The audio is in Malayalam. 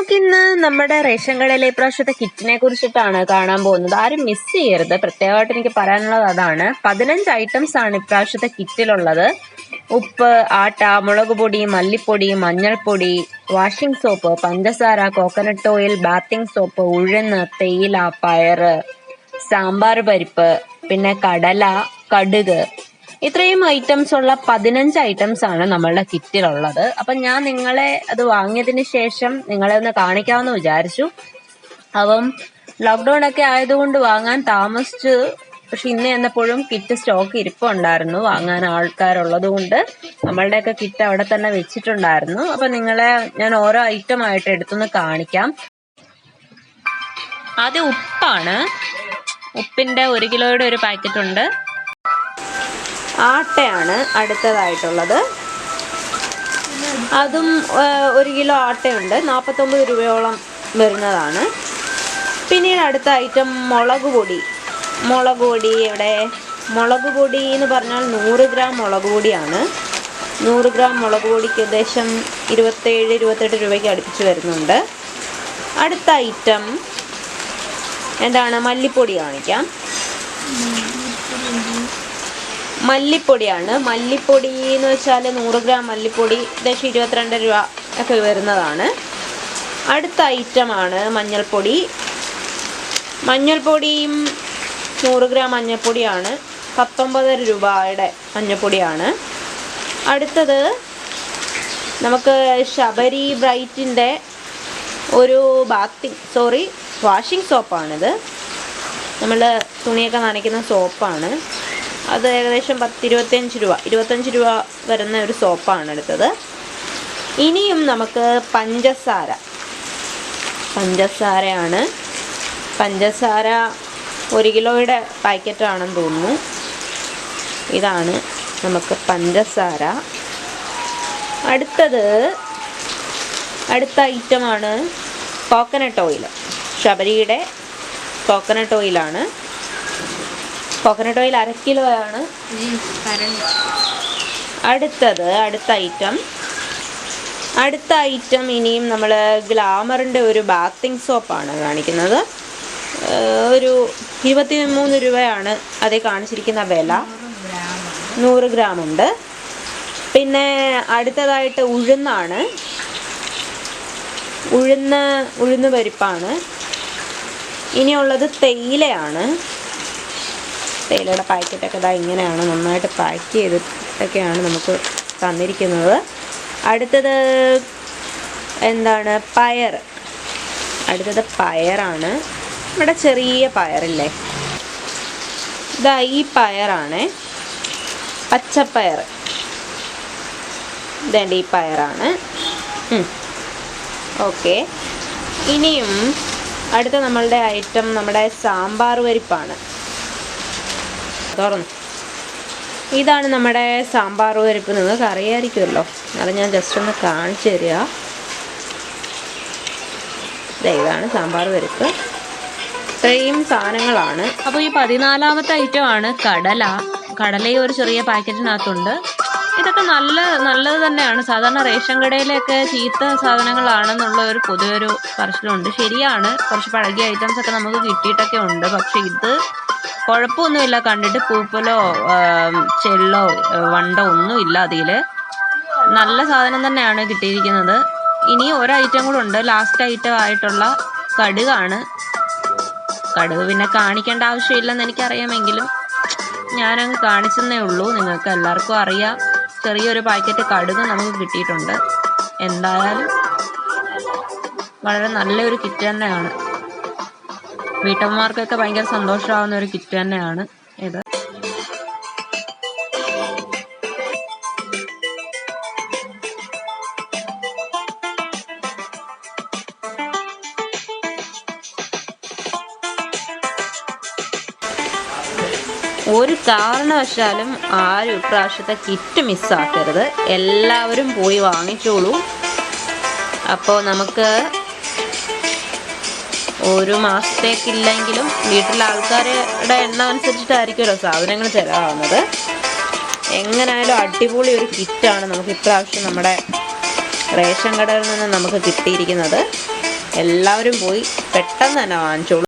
നമുക്കിന്ന് നമ്മുടെ റേഷൻ കടയിലെ ഇപ്രാവശ്യത്തെ കിറ്റിനെ കുറിച്ചിട്ടാണ് കാണാൻ പോകുന്നത്. ആരും മിസ് ചെയ്യരുത്. പ്രത്യേകമായിട്ട് എനിക്ക് പറയാനുള്ളത് അതാണ്. 15 ഐറ്റംസ് ആണ് ഇപ്രാവശ്യത്തെ കിറ്റിലുള്ളത്. ഉപ്പ്, ആട്ട, മുളക് പൊടി, മല്ലിപ്പൊടി, മഞ്ഞൾപ്പൊടി, വാഷിംഗ് സോപ്പ്, പഞ്ചസാര, കോക്കനട്ട് ഓയിൽ, ബാത്തിങ് സോപ്പ്, ഉഴുന്ന്, തേയില, പയറ്, സാമ്പാർ പരിപ്പ്, പിന്നെ കടല, കടുക്, ഇത്രയും ഐറ്റംസ് ഉള്ള 15 ഐറ്റംസ് ആണ് നമ്മളുടെ കിറ്റിലുള്ളത്. അപ്പൊ ഞാൻ നിങ്ങളെ അത് വാങ്ങിയതിന് ശേഷം നിങ്ങളെ ഒന്ന് കാണിക്കാമെന്ന് വിചാരിച്ചു. അപ്പം ലോക്ക്ഡൌൺ ഒക്കെ ആയതുകൊണ്ട് വാങ്ങാൻ താമസിച്ചു. പക്ഷെ ഇന്ന് ചെന്നപ്പോഴും കിറ്റ് സ്റ്റോക്ക് ഇരിപ്പുണ്ടായിരുന്നു. വാങ്ങാൻ ആൾക്കാരുള്ളത് കൊണ്ട് നമ്മളുടെയൊക്കെ കിറ്റ് അവിടെ തന്നെ വെച്ചിട്ടുണ്ടായിരുന്നു. അപ്പൊ നിങ്ങളെ ഞാൻ ഓരോ ഐറ്റം ആയിട്ട് എടുത്തൊന്ന് കാണിക്കാം. ആദ്യം ഉപ്പാണ്. ഉപ്പിന്റെ 1 കിലോയുടെ ഒരു പാക്കറ്റ് ഉണ്ട്. ആട്ടയാണ് അടുത്തതായിട്ടുള്ളത്. അതും 1 കിലോ ആട്ടയുണ്ട്. 49 രൂപയോളം വരുന്നതാണ്. പിന്നീട് അടുത്ത ഐറ്റം മുളക് പൊടി. മുളക് പൊടി ഇവിടെ മുളക് പൊടി എന്ന് പറഞ്ഞാൽ 100 ഗ്രാം മുളക് പൊടിയാണ്. 100 ഗ്രാം മുളക് പൊടിക്ക് ഏകദേശം 27-28 രൂപയ്ക്ക് അടുപ്പിച്ച് വരുന്നുണ്ട്. അടുത്ത ഐറ്റം എന്താണ്? മല്ലിപ്പൊടി കാണിക്കാം. മല്ലിപ്പൊടിയാണ്. മല്ലിപ്പൊടി എന്ന് വെച്ചാൽ 100 ഗ്രാം മല്ലിപ്പൊടി ഏകദേശം 22 രൂപ ഒക്കെ വരുന്നതാണ്. അടുത്ത ഐറ്റമാണ് മഞ്ഞൾപ്പൊടി. മഞ്ഞൾപ്പൊടിയും 100 ഗ്രാം മഞ്ഞൾപ്പൊടിയാണ്. 19 രൂപയുടെ മഞ്ഞൾപ്പൊടിയാണ്. അടുത്തത് നമുക്ക് ശബരി ബ്രൈറ്റിൻ്റെ ഒരു വാഷിംഗ് സോപ്പാണിത്. നമ്മൾ തുണിയൊക്കെ നനയ്ക്കുന്ന സോപ്പാണ്. അത് ഏകദേശം 25 രൂപ വരുന്ന ഒരു സോപ്പാണ് എടുത്തത്. ഇനിയും നമുക്ക് പഞ്ചസാരയാണ്. പഞ്ചസാര 1 കിലോയുടെ പാക്കറ്റാണെന്ന് തോന്നുന്നു. ഇതാണ് നമുക്ക് പഞ്ചസാര. അടുത്ത ഐറ്റമാണ് കോക്കനട്ട് ഓയിൽ. ശബരിയുടെ കോക്കനട്ട് ഓയിലാണ്. Coconut oil 1/2 കിലോയാണ്. അടുത്ത ഐറ്റം ഇനിയും നമ്മൾ ഗ്ലാമറിൻ്റെ ഒരു ബാത്തിങ് സോപ്പാണ് കാണിക്കുന്നത്. ഒരു 23 രൂപയാണ് അതേ കാണിച്ചിരിക്കുന്ന വില. 100 ഗ്രാം ഉണ്ട്. പിന്നെ അടുത്തതായിട്ട് ഉഴുന്നാണ്. ഉഴുന്ന് പരിപ്പാണ്. ഇനിയുള്ളത് തേയിലയാണ്. തേയിലയുടെ പാക്കറ്റൊക്കെ ഇതാ ഇങ്ങനെയാണ് നന്നായിട്ട് പാക്ക് ചെയ്തിട്ടൊക്കെയാണ് നമുക്ക് തന്നിരിക്കുന്നത്. അടുത്തത് എന്താണ്? അടുത്തത് പയറാണ്. ഇവിടെ ചെറിയ പയറില്ലേ, ഇതാ ഈ പയറാണ്. പച്ചപ്പയർ. ഇതേണ്ട ഈ പയറാണ്. ഓക്കെ. ഇനിയും അടുത്ത നമ്മളുടെ ഐറ്റം നമ്മുടെ സാമ്പാർ പരിപ്പാണ്. തുറന്നു. ഇതാണ് നമ്മുടെ സാമ്പാർ പരിപ്പ്. നിങ്ങൾക്ക് അറിയാമായിരിക്കുമല്ലോ, അത് ഞാൻ ജസ്റ്റ് ഒന്ന് കാണിച്ചു തരിക. ഇതാണ് സാമ്പാർ പരിപ്പ്. ഇത്രയും സാധനങ്ങളാണ്. അപ്പോൾ ഈ 14ാമത്തെ ഐറ്റമാണ് കടലയും ഒരു ചെറിയ പാക്കറ്റിനകത്തുണ്ട്. ഇതൊക്കെ നല്ലത് തന്നെയാണ്. സാധാരണ റേഷൻ കടയിലൊക്കെ ചീത്ത സാധനങ്ങളാണെന്നുള്ള ഒരു പൊതുവൊരു പറച്ചിലുണ്ട്. ശരിയാണ്, കുറച്ച് പഴകിയ ഐറ്റംസ് ഒക്കെ നമുക്ക് കിട്ടിയിട്ടൊക്കെ ഉണ്ട്. പക്ഷെ ഇത് കുഴപ്പമൊന്നുമില്ല. കണ്ടിട്ട് പൂപ്പലോ ചെള്ളോ വണ്ടോ ഒന്നുമില്ല. അതിൽ നല്ല സാധനം തന്നെയാണ് കിട്ടിയിരിക്കുന്നത്. ഇനി ഒരു ഐറ്റം കൂടെ ഉണ്ട്. ലാസ്റ്റ് ഐറ്റം ആയിട്ടുള്ള കടുകാണ്. കടുക് പിന്നെ കാണിക്കേണ്ട ആവശ്യമില്ലെന്ന് എനിക്കറിയാമെങ്കിലും ഞാനങ്ങ് കാണിച്ചെന്നേ ഉള്ളൂ. നിങ്ങൾക്ക് എല്ലാവർക്കും അറിയാം. ചെറിയൊരു പാക്കറ്റ് കടുക് നമുക്ക് കിട്ടിയിട്ടുണ്ട്. എന്തായാലും വളരെ നല്ലൊരു കിറ്റ് തന്നെയാണ്. വീട്ടമ്മമാർക്കൊക്കെ ഭയങ്കര സന്തോഷമാവുന്ന ഒരു കിറ്റ് തന്നെയാണ് ഇത്. ഒരു കാരണവശാലും ആരും ഇപ്രാവശ്യത്തെ കിറ്റ് മിസ്സാക്കരുത്. എല്ലാവരും പോയി വാങ്ങിച്ചോളൂ. അപ്പോൾ നമുക്ക് ഒരു മാസത്തേക്കില്ലെങ്കിലും വീട്ടിലെ ആൾക്കാരുടെ എണ്ണം അനുസരിച്ചിട്ടായിരിക്കുമല്ലോ സാധനങ്ങൾ ചിലവാകുന്നത്. എങ്ങനെയായാലും അടിപൊളി ഒരു കിറ്റാണ് നമുക്ക് ഇപ്രാവശ്യം നമ്മുടെ റേഷൻ കടയിൽ നിന്ന് നമുക്ക് കിട്ടിയിരിക്കുന്നത്. എല്ലാവരും പോയി പെട്ടെന്ന് തന്നെ വാങ്ങിച്ചോളൂ.